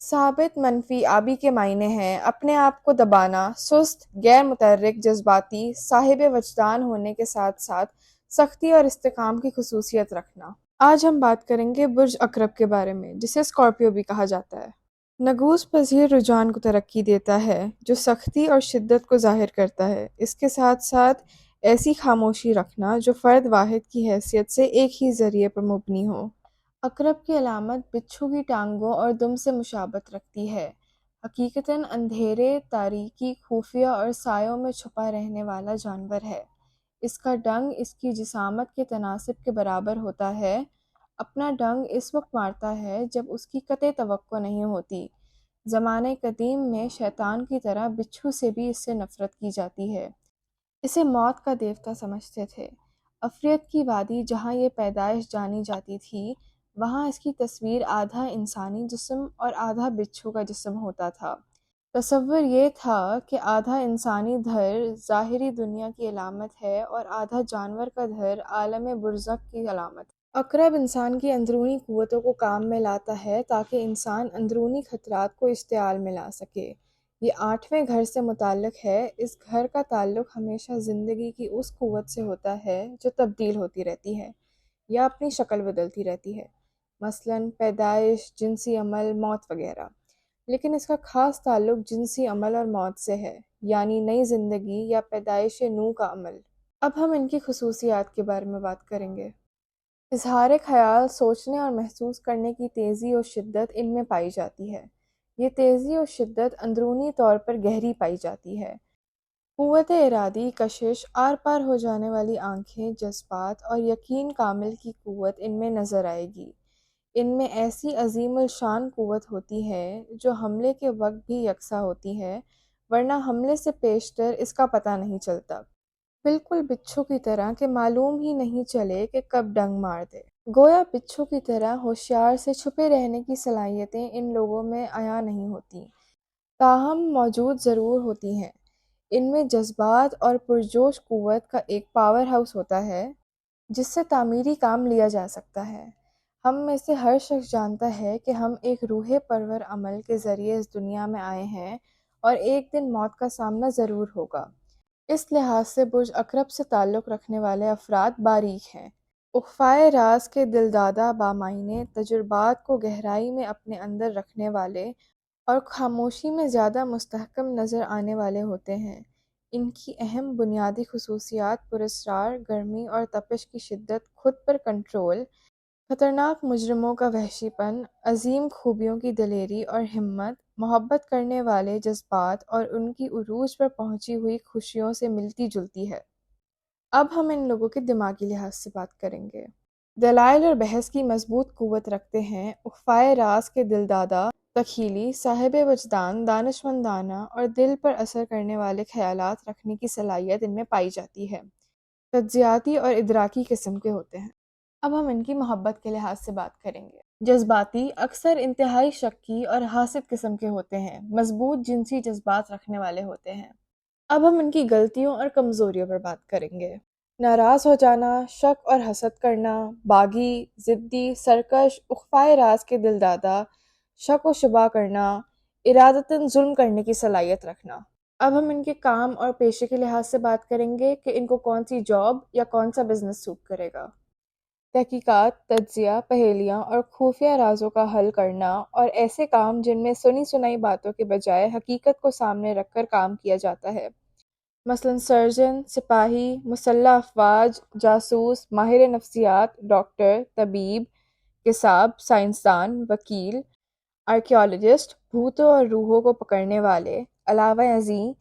ثابت منفی آبی کے معنی ہیں اپنے آپ کو دبانا، سست، غیر متحرک، جذباتی، صاحب وجدان ہونے کے ساتھ ساتھ سختی اور استحکام کی خصوصیت رکھنا۔ آج ہم بات کریں گے برج عقرب کے بارے میں، جسے اسکارپیو بھی کہا جاتا ہے۔ نگوس پذیر رجحان کو ترقی دیتا ہے جو سختی اور شدت کو ظاہر کرتا ہے، اس کے ساتھ ساتھ ایسی خاموشی رکھنا جو فرد واحد کی حیثیت سے ایک ہی ذریعے پر مبنی ہو۔ عقرب کی علامت بچھو کی ٹانگوں اور دم سے مشابہت رکھتی ہے۔ حقیقتاً اندھیرے، تاریکی، خفیہ اور سایوں میں چھپا رہنے والا جانور ہے۔ اس کا ڈنگ اس کی جسامت کے تناسب کے برابر ہوتا ہے۔ اپنا ڈنگ اس وقت مارتا ہے جب اس کی قطعی توقع نہیں ہوتی۔ زمانہ قدیم میں شیطان کی طرح بچھو سے بھی اس سے نفرت کی جاتی ہے۔ اسے موت کا دیوتا سمجھتے تھے۔ افریت کی وادی جہاں یہ پیدائش جانی جاتی تھی، وہاں اس کی تصویر آدھا انسانی جسم اور آدھا بچھو کا جسم ہوتا تھا۔ تصور یہ تھا کہ آدھا انسانی دھر ظاہری دنیا کی علامت ہے اور آدھا جانور کا دھر عالم برزخ کی علامت ہے۔ عقرب انسان کی اندرونی قوتوں کو کام میں لاتا ہے تاکہ انسان اندرونی خطرات کو اشتعال میں لا سکے۔ یہ 8ویں گھر سے متعلق ہے۔ اس گھر کا تعلق ہمیشہ زندگی کی اس قوت سے ہوتا ہے جو تبدیل ہوتی رہتی ہے یا اپنی شکل بدلتی رہتی ہے، مثلاً پیدائش، جنسی عمل، موت وغیرہ۔ لیکن اس کا خاص تعلق جنسی عمل اور موت سے ہے، یعنی نئی زندگی یا پیدائش نو کا عمل۔ اب ہم ان کی خصوصیات کے بارے میں بات کریں گے۔ اظہار خیال، سوچنے اور محسوس کرنے کی تیزی و شدت ان میں پائی جاتی ہے۔ یہ تیزی و شدت اندرونی طور پر گہری پائی جاتی ہے۔ قوت ارادی، کشش، آر پار ہو جانے والی آنکھیں، جذبات اور یقین کامل کی قوت ان میں نظر آئے گی۔ ان میں ایسی عظیم الشان قوت ہوتی ہے جو حملے کے وقت بھی یکساں ہوتی ہے، ورنہ حملے سے پیشتر اس کا پتہ نہیں چلتا۔ بالکل بچھو کی طرح کہ معلوم ہی نہیں چلے کہ کب ڈنگ مار دے۔ گویا بچھو کی طرح ہوشیار سے چھپے رہنے کی صلاحیتیں ان لوگوں میں عیاں نہیں ہوتیں، تاہم موجود ضرور ہوتی ہیں۔ ان میں جذبات اور پرجوش قوت کا ایک پاور ہاؤس ہوتا ہے جس سے تعمیری کام لیا جا سکتا ہے۔ ہم میں سے ہر شخص جانتا ہے کہ ہم ایک روح پرور عمل کے ذریعے اس دنیا میں آئے ہیں اور ایک دن موت کا سامنا ضرور ہوگا۔ اس لحاظ سے برج عقرب سے تعلق رکھنے والے افراد باریک ہیں، اخفائے راز کے دلدادہ، بامعنی تجربات کو گہرائی میں اپنے اندر رکھنے والے اور خاموشی میں زیادہ مستحکم نظر آنے والے ہوتے ہیں۔ ان کی اہم بنیادی خصوصیات پراسرار گرمی اور تپش کی شدت، خود پر کنٹرول، خطرناک مجرموں کا وحشی پن، عظیم خوبیوں کی دلیری اور ہمت، محبت کرنے والے جذبات اور ان کی عروج پر پہنچی ہوئی خوشیوں سے ملتی جلتی ہے۔ اب ہم ان لوگوں کے دماغی لحاظ سے بات کریں گے۔ دلائل اور بحث کی مضبوط قوت رکھتے ہیں، اخفائے راز کے دلدادہ، تخیلی، صاحب وجدان، دانشمندانہ اور دل پر اثر کرنے والے خیالات رکھنے کی صلاحیت ان میں پائی جاتی ہے۔ تجزیاتی اور ادراکی قسم کے ہوتے ہیں۔ اب ہم ان کی محبت کے لحاظ سے بات کریں گے۔ جذباتی، اکثر انتہائی شکی اور حاسد قسم کے ہوتے ہیں، مضبوط جنسی جذبات رکھنے والے ہوتے ہیں۔ اب ہم ان کی غلطیوں اور کمزوریوں پر بات کریں گے۔ ناراض ہو جانا، شک اور حسد کرنا، باغی، ضدی، سرکش، اخفائے راز کے دلدادہ، شک و شبہ کرنا، ارادتاً ظلم کرنے کی صلاحیت رکھنا۔ اب ہم ان کے کام اور پیشے کے لحاظ سے بات کریں گے کہ ان کو کون سی جاب یا کون سا بزنس سوٹ کرے گا۔ تحقیقات، تجزیہ، پہیلیاں اور خفیہ رازوں کا حل کرنا اور ایسے کام جن میں سنی سنائی باتوں کے بجائے حقیقت کو سامنے رکھ کر کام کیا جاتا ہے، مثلاً سرجن، سپاہی، مسلح افواج، جاسوس، ماہر نفسیات، ڈاکٹر، طبیب، قصاب، سائنسدان، وکیل، آرکیالوجسٹ، بھوتوں اور روحوں کو پکڑنے والے۔ علاوہ ازیں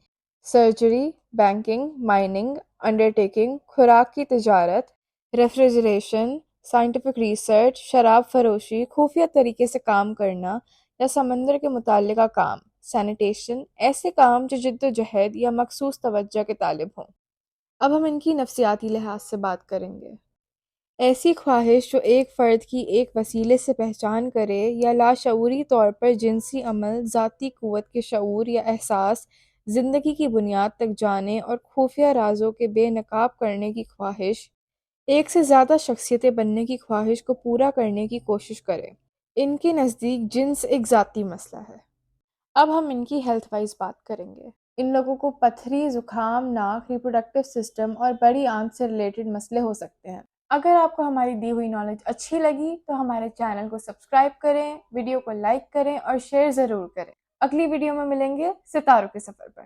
سرجری، بینکنگ، مائننگ، انڈرٹیکنگ، خوراک کی تجارت، ریفریجریشن، سائنٹیفک ریسرچ، شراب فروشی، خفیہ طریقے سے کام کرنا یا سمندر کے متعلقہ کام، سینیٹیشن، ایسے کام جو جد و جہد یا مخصوص توجہ کے طالب ہوں۔ اب ہم ان کی نفسیاتی لحاظ سے بات کریں گے۔ ایسی خواہش جو ایک فرد کی ایک وسیلے سے پہچان کرے یا لاشعوری طور پر جنسی عمل، ذاتی قوت کے شعور یا احساس، زندگی کی بنیاد تک جانے اور خفیہ رازوں کے بے نقاب کرنے کی خواہش، ایک سے زیادہ شخصیتیں بننے کی خواہش کو پورا کرنے کی کوشش کرے۔ ان کے نزدیک جنس ایک ذاتی مسئلہ ہے۔ اب ہم ان کی ہیلتھ وائز بات کریں گے۔ ان لوگوں کو پتھری، زکام، ناک، ریپروڈکٹیو سسٹم اور بڑی آنت سے ریلیٹڈ مسئلے ہو سکتے ہیں۔ اگر آپ کو ہماری دی ہوئی نالج اچھی لگی تو ہمارے چینل کو سبسکرائب کریں، ویڈیو کو لائک کریں اور شیئر ضرور کریں۔ اگلی ویڈیو میں ملیں گے ستاروں کے سفر پر۔